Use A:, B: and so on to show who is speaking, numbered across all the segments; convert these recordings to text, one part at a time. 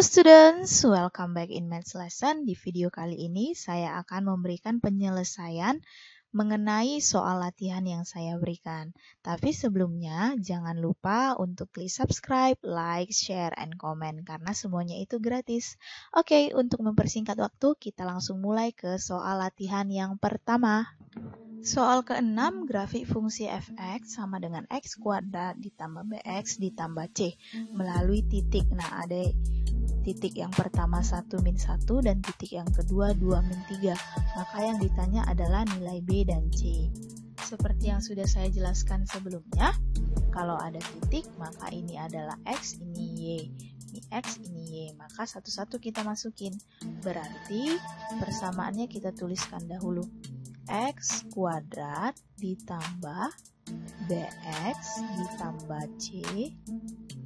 A: students, welcome back in Maths Lesson. Di video kali ini saya akan memberikan penyelesaian mengenai soal latihan yang saya berikan. Tapi sebelumnya jangan lupa untuk klik subscribe, like, share, and comment karena semuanya itu gratis. Oke, untuk mempersingkat waktu kita langsung mulai ke soal latihan yang pertama. Soal ke-6, grafik fungsi f(x) sama dengan x kuadrat ditambah bx ditambah c melalui titik. Nah, ada titik yang pertama 1 min 1 dan titik yang kedua 2 min 3. Maka yang ditanya adalah nilai b dan c. Seperti yang sudah saya jelaskan sebelumnya, kalau ada titik maka ini adalah x, ini y. Ini x, ini y. Maka satu-satu kita masukin. Berarti persamaannya kita tuliskan dahulu. X kuadrat ditambah bx ditambah c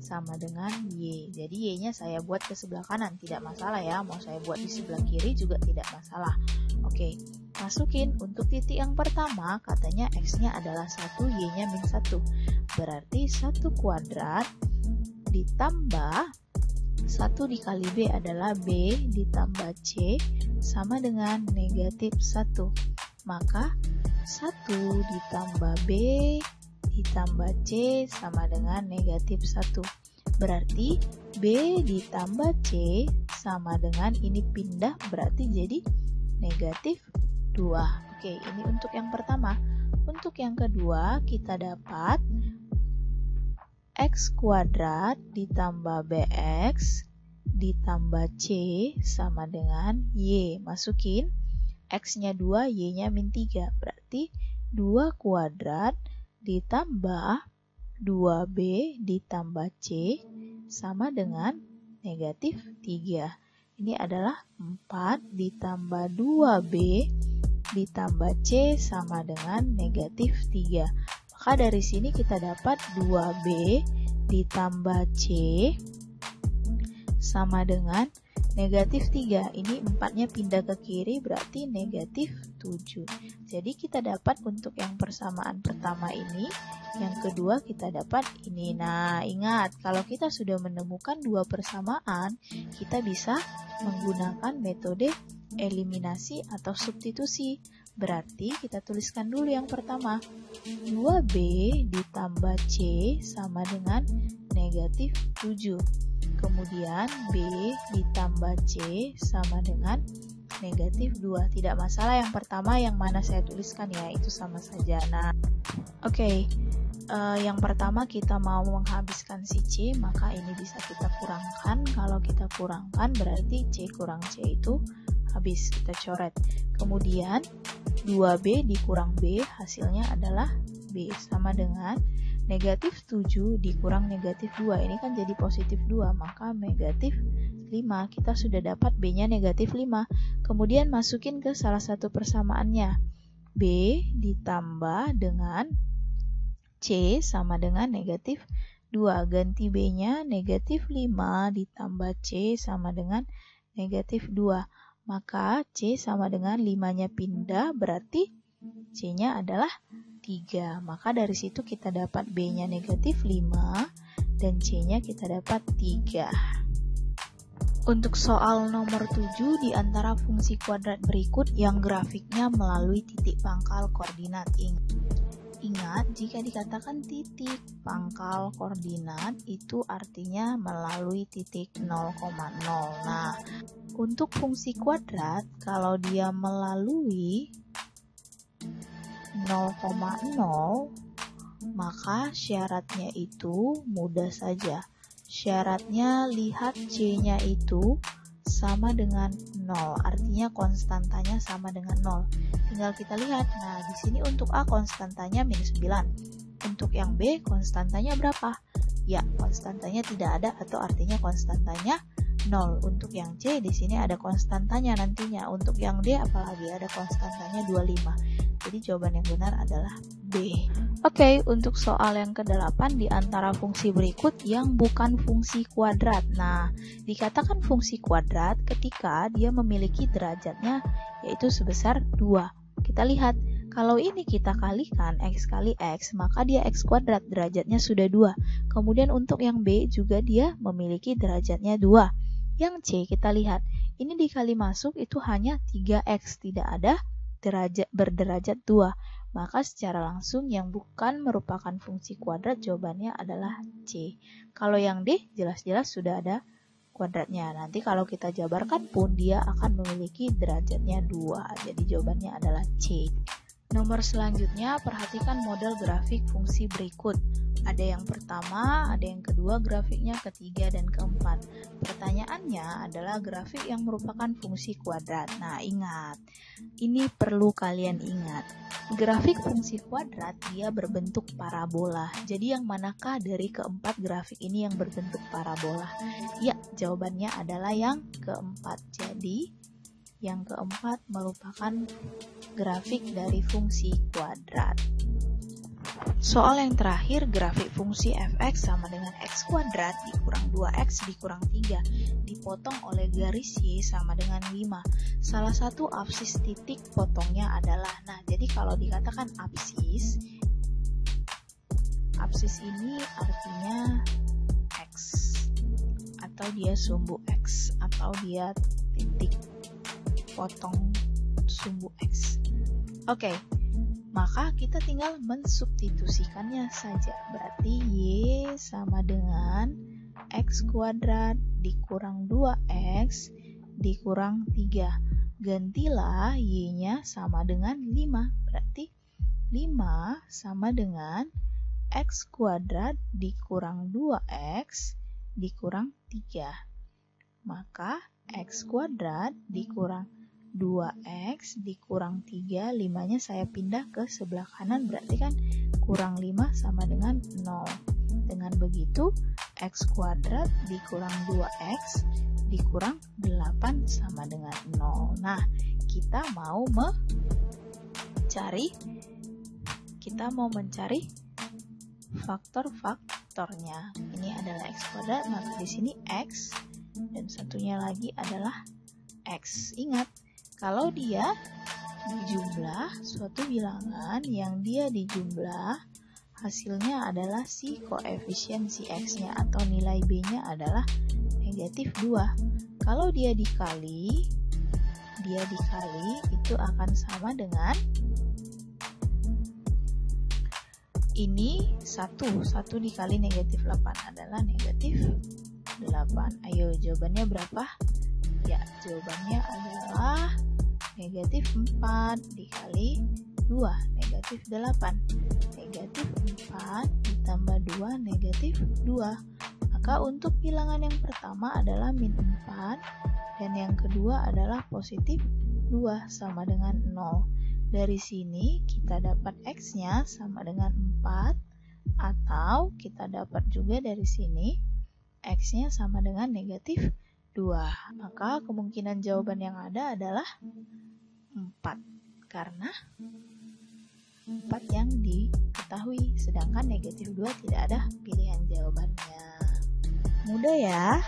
A: sama dengan y. Jadi y-nya saya buat ke sebelah kanan, tidak masalah ya. Mau saya buat di sebelah kiri juga tidak masalah. Oke, masukin untuk titik yang pertama, katanya x-nya adalah 1, y-nya min 1. Berarti 1 kuadrat ditambah 1 dikali b adalah b ditambah c sama dengan negatif 1. Maka 1 ditambah b ditambah c sama dengan negatif 1. Berarti b ditambah c sama dengan ini pindah berarti jadi negatif 2. Oke, ini untuk yang pertama. Untuk yang kedua kita dapat x kuadrat ditambah bx ditambah c sama dengan y. Masukin x-nya 2, y-nya min 3. Berarti 2 kuadrat ditambah 2b ditambah c sama dengan negatif 3. Ini adalah 4 ditambah 2b ditambah c sama dengan negatif 3. Maka dari sini kita dapat 2b ditambah c sama dengan negatif 3. Ini 4-nya pindah ke kiri berarti negatif 7. Jadi kita dapat untuk yang persamaan pertama ini, yang kedua kita dapat ini. Nah, ingat kalau kita sudah menemukan dua persamaan, kita bisa menggunakan metode eliminasi atau substitusi. Berarti kita tuliskan dulu yang pertama. 2b ditambah c sama dengan negatif 7. Kemudian b ditambah c sama dengan negatif 2. Tidak masalah yang pertama yang mana saya tuliskan ya, itu sama saja. Nah, oke. Yang pertama kita mau menghabiskan si c, maka ini bisa kita kurangkan. Kalau kita kurangkan berarti c kurang c itu habis, kita coret. Kemudian 2b dikurang b hasilnya adalah b sama dengan negatif 7 dikurang negatif 2. Ini kan jadi positif 2, maka negatif 5. Kita sudah dapat b-nya negatif 5. Kemudian masukin ke salah satu persamaannya. B ditambah dengan c sama dengan negatif 2. Ganti b-nya negatif 5 ditambah c sama dengan negatif 2. Maka c sama dengan 5-nya pindah, berarti c-nya adalah 3. Maka dari situ kita dapat b-nya negatif 5 dan c-nya kita dapat 3. Untuk soal nomor 7, di antara fungsi kuadrat berikut yang grafiknya melalui titik pangkal koordinat. Ingat, jika dikatakan titik pangkal koordinat itu artinya melalui titik 0,0. Nah, untuk fungsi kuadrat kalau dia melalui 0,0 maka syaratnya itu mudah saja. Syaratnya lihat c-nya itu sama dengan 0, artinya konstantanya sama dengan 0. Tinggal kita lihat. Nah, di sini untuk A konstantanya minus 9. Untuk yang B konstantanya berapa? Ya, konstantanya tidak ada atau artinya konstantanya 0. Untuk yang C di sini ada konstantanya nantinya. Untuk yang D apalagi ada konstantanya 25. Jadi jawaban yang benar adalah B. Oke, untuk soal yang ke-8 di antara fungsi berikut yang bukan fungsi kuadrat. Nah, dikatakan fungsi kuadrat ketika dia memiliki derajatnya yaitu sebesar 2. Kita lihat, kalau ini kita kalikan x kali x, maka dia x kuadrat, derajatnya sudah 2. Kemudian untuk yang B juga dia memiliki derajatnya 2. Yang C kita lihat, ini dikali masuk itu hanya 3x, tidak ada berderajat 2. Maka secara langsung yang bukan merupakan fungsi kuadrat jawabannya adalah C. Kalau yang D jelas-jelas sudah ada kuadratnya. Nanti kalau kita jabarkan pun dia akan memiliki derajatnya 2. Jadi jawabannya adalah C. Nomor selanjutnya, perhatikan model grafik fungsi berikut. Ada yang pertama, ada yang kedua, grafiknya ketiga dan keempat. Pertanyaannya adalah grafik yang merupakan fungsi kuadrat. Nah, ingat, ini perlu kalian ingat. Grafik fungsi kuadrat dia berbentuk parabola. Jadi yang manakah dari keempat grafik ini yang berbentuk parabola? Ya, jawabannya adalah yang keempat. Jadi yang keempat merupakan grafik dari fungsi kuadrat. Soal yang terakhir, grafik fungsi fx sama dengan x kuadrat dikurang 2x dikurang 3 dipotong oleh garis y sama dengan 5. Salah satu absis titik potongnya adalah, nah jadi kalau dikatakan absis ini artinya x, atau dia sumbu x, atau dia titik potong sumbu x. Oke, maka kita tinggal mensubstitusikannya saja. Berarti y sama dengan x kuadrat dikurang 2x dikurang 3. Gantilah y-nya sama dengan 5. Berarti 5 sama dengan x kuadrat dikurang 2x dikurang 3. Maka x kuadrat dikurang 2x dikurang 3, 5-nya saya pindah ke sebelah kanan, berarti kan kurang 5 sama dengan 0. Dengan begitu, x kuadrat dikurang 2x dikurang 8 sama dengan 0. Nah, kita mau mencari faktor-faktornya. Ini adalah x kuadrat, maka di sini x, dan satunya lagi adalah x. Ingat, kalau dia dijumlah suatu bilangan yang dia dijumlah, hasilnya adalah si koefisien si x-nya atau nilai b-nya adalah negatif 2. Kalau dia dikali itu akan sama dengan ini 1 dikali negatif 8 adalah negatif 8. Ayo, jawabannya berapa? Ya, jawabannya adalah negatif 4 dikali 2, negatif 8. Negatif 4 ditambah 2, negatif 2. Maka untuk bilangan yang pertama adalah min 4, dan yang kedua adalah positif 2 sama dengan 0. Dari sini kita dapat x-nya sama dengan 4, atau kita dapat juga dari sini x-nya sama dengan negatif 2. Maka kemungkinan jawaban yang ada adalah 4, karena 4 yang diketahui, sedangkan negatif 2 tidak ada pilihan jawabannya. Mudah ya?